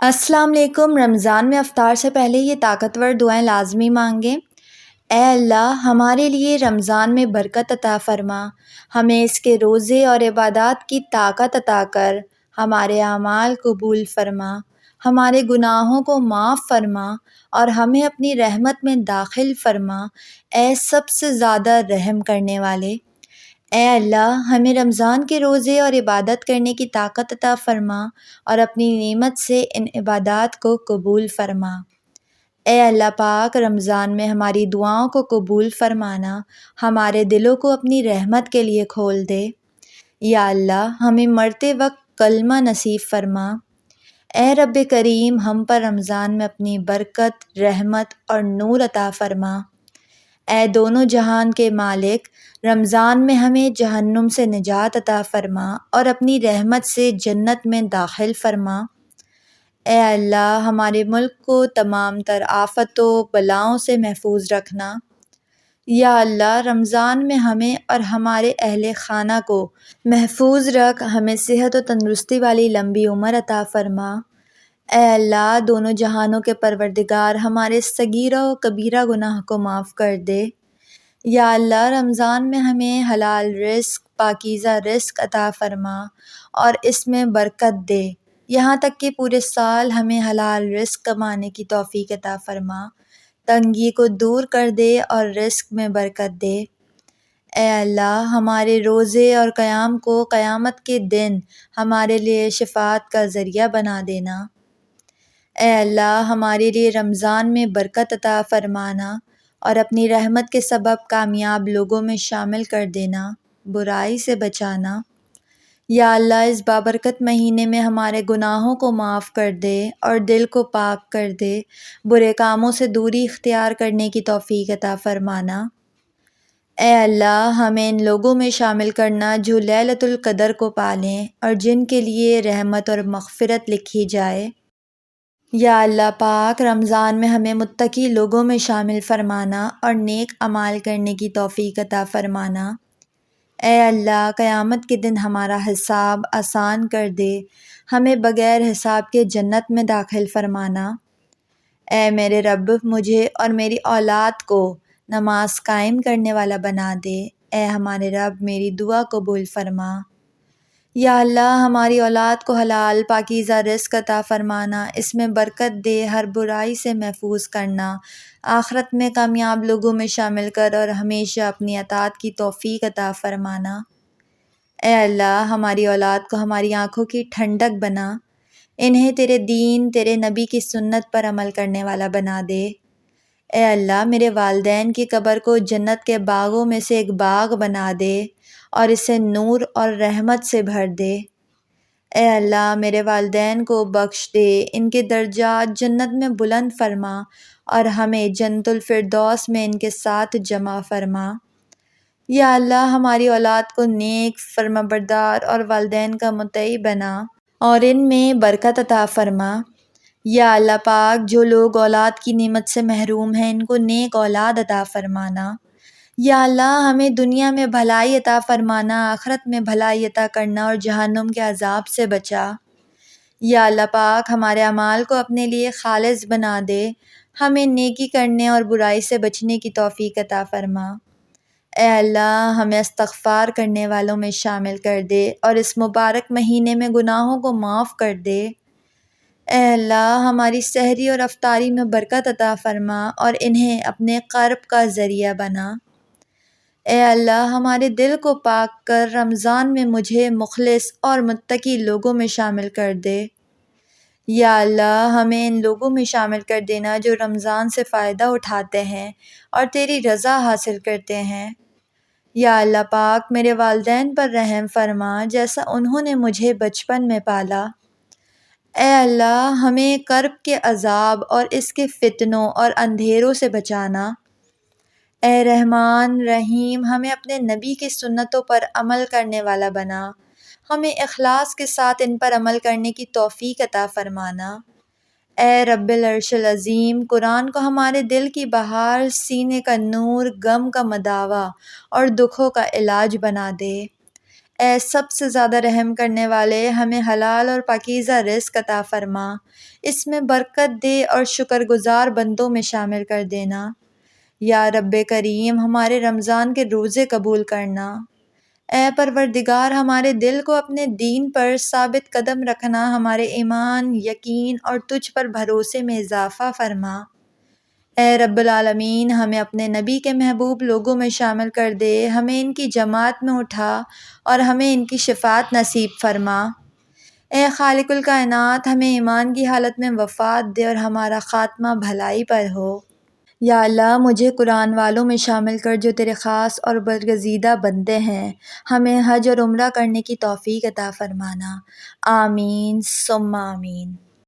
السلام علیکم۔ رمضان میں افطار سے پہلے یہ طاقتور دعائیں لازمی مانگیں۔ اے اللہ، ہمارے لیے رمضان میں برکت عطا فرما، ہمیں اس کے روزے اور عبادات کی طاقت عطا کر، ہمارے اعمال قبول فرما، ہمارے گناہوں کو معاف فرما اور ہمیں اپنی رحمت میں داخل فرما، اے سب سے زیادہ رحم کرنے والے۔ اے اللہ، ہمیں رمضان کے روزے اور عبادت کرنے کی طاقت عطا فرما اور اپنی نعمت سے ان عبادات کو قبول فرما۔ اے اللہ پاک، رمضان میں ہماری دعاؤں کو قبول فرمانا، ہمارے دلوں کو اپنی رحمت کے لیے کھول دے۔ یا اللہ، ہمیں مرتے وقت کلمہ نصیب فرما۔ اے رب کریم، ہم پر رمضان میں اپنی برکت، رحمت اور نور عطا فرما۔ اے دونوں جہان کے مالک، رمضان میں ہمیں جہنم سے نجات عطا فرما اور اپنی رحمت سے جنت میں داخل فرما۔ اے اللہ، ہمارے ملک کو تمام تر آفتوں بلاؤں سے محفوظ رکھنا۔ یا اللہ، رمضان میں ہمیں اور ہمارے اہل خانہ کو محفوظ رکھ، ہمیں صحت و تندرستی والی لمبی عمر عطا فرما۔ اے اللہ، دونوں جہانوں کے پروردگار، ہمارے صغیرہ و کبیرہ گناہ کو معاف کر دے۔ یا اللہ، رمضان میں ہمیں حلال رزق، پاکیزہ رزق عطا فرما اور اس میں برکت دے، یہاں تک کہ پورے سال ہمیں حلال رزق کمانے کی توفیق عطا فرما، تنگی کو دور کر دے اور رزق میں برکت دے۔ اے اللہ، ہمارے روزے اور قیام کو قیامت کے دن ہمارے لیے شفاعت کا ذریعہ بنا دینا۔ اے اللہ، ہمارے لیے رمضان میں برکت عطا فرمانا اور اپنی رحمت کے سبب کامیاب لوگوں میں شامل کر دینا، برائی سے بچانا۔ یا اللہ، اس بابرکت مہینے میں ہمارے گناہوں کو معاف کر دے اور دل کو پاک کر دے، برے کاموں سے دوری اختیار کرنے کی توفیق عطا فرمانا۔ اے اللہ، ہمیں ان لوگوں میں شامل کرنا جو لیلۃ القدر کو پالیں اور جن کے لیے رحمت اور مغفرت لکھی جائے۔ یا اللہ پاک، رمضان میں ہمیں متقی لوگوں میں شامل فرمانا اور نیک اعمال کرنے کی توفیق عطا فرمانا۔ اے اللہ، قیامت کے دن ہمارا حساب آسان کر دے، ہمیں بغیر حساب کے جنت میں داخل فرمانا۔ اے میرے رب، مجھے اور میری اولاد کو نماز قائم کرنے والا بنا دے۔ اے ہمارے رب، میری دعا قبول فرما۔ یا اللہ، ہماری اولاد کو حلال پاکیزہ رزق عطا فرمانا، اس میں برکت دے، ہر برائی سے محفوظ کرنا، آخرت میں کامیاب لوگوں میں شامل کر اور ہمیشہ اپنی اطاعت کی توفیق عطا فرمانا۔ اے اللہ، ہماری اولاد کو ہماری آنکھوں کی ٹھنڈک بنا، انہیں تیرے دین، تیرے نبی کی سنت پر عمل کرنے والا بنا دے۔ اے اللہ، میرے والدین کی قبر کو جنت کے باغوں میں سے ایک باغ بنا دے اور اسے نور اور رحمت سے بھر دے۔ اے اللہ، میرے والدین کو بخش دے، ان کے درجات جنت میں بلند فرما اور ہمیں جنت الفردوس میں ان کے ساتھ جمع فرما۔ یا اللہ، ہماری اولاد کو نیک، فرمانبردار اور والدین کا مطیع بنا اور ان میں برکت عطا فرما۔ یا اللہ پاک، جو لوگ اولاد کی نعمت سے محروم ہیں، ان کو نیک اولاد عطا فرمانا۔ یا اللہ، ہمیں دنیا میں بھلائی عطا فرمانا، آخرت میں بھلائی عطا کرنا اور جہنم کے عذاب سے بچا۔ یا اللہ پاک، ہمارے اعمال کو اپنے لیے خالص بنا دے، ہمیں نیکی کرنے اور برائی سے بچنے کی توفیق عطا فرما۔ اے اللہ، ہمیں استغفار کرنے والوں میں شامل کر دے اور اس مبارک مہینے میں گناہوں کو معاف کر دے۔ اے اللہ، ہماری سحری اور افطاری میں برکت عطا فرما اور انہیں اپنے قرب کا ذریعہ بنا۔ اے اللہ، ہمارے دل کو پاک کر رمضان میں مجھے مخلص اور متقی لوگوں میں شامل کر دے۔ یا اللہ، ہمیں ان لوگوں میں شامل کر دینا جو رمضان سے فائدہ اٹھاتے ہیں اور تیری رضا حاصل کرتے ہیں۔ یا اللہ پاک، میرے والدین پر رحم فرما جیسا انہوں نے مجھے بچپن میں پالا۔ اے اللہ، ہمیں کرب کے عذاب اور اس کے فتنوں اور اندھیروں سے بچانا۔ اے رحمان رحیم، ہمیں اپنے نبی کی سنتوں پر عمل کرنے والا بنا، ہمیں اخلاص کے ساتھ ان پر عمل کرنے کی توفیق عطا فرمانا۔ اے رب العرش العظیم، قرآن کو ہمارے دل کی بہار، سینے کا نور، غم کا مداوا اور دکھوں کا علاج بنا دے۔ اے سب سے زیادہ رحم کرنے والے، ہمیں حلال اور پاکیزہ رزق عطا فرما، اس میں برکت دے اور شکر گزار بندوں میں شامل کر دینا۔ یا رب کریم، ہمارے رمضان کے روزے قبول کرنا۔ اے پروردگار، ہمارے دل کو اپنے دین پر ثابت قدم رکھنا، ہمارے ایمان، یقین اور تجھ پر بھروسے میں اضافہ فرما۔ اے رب العالمین، ہمیں اپنے نبی کے محبوب لوگوں میں شامل کر دے، ہمیں ان کی جماعت میں اٹھا اور ہمیں ان کی شفاعت نصیب فرما۔ اے خالق الکائنات، ہمیں ایمان کی حالت میں وفات دے اور ہمارا خاتمہ بھلائی پر ہو۔ یا اللہ، مجھے قرآن والوں میں شامل کر جو تیرے خاص اور برگزیدہ بندے ہیں۔ ہمیں حج اور عمرہ کرنے کی توفیق عطا فرمانا۔ آمین ثم آمین۔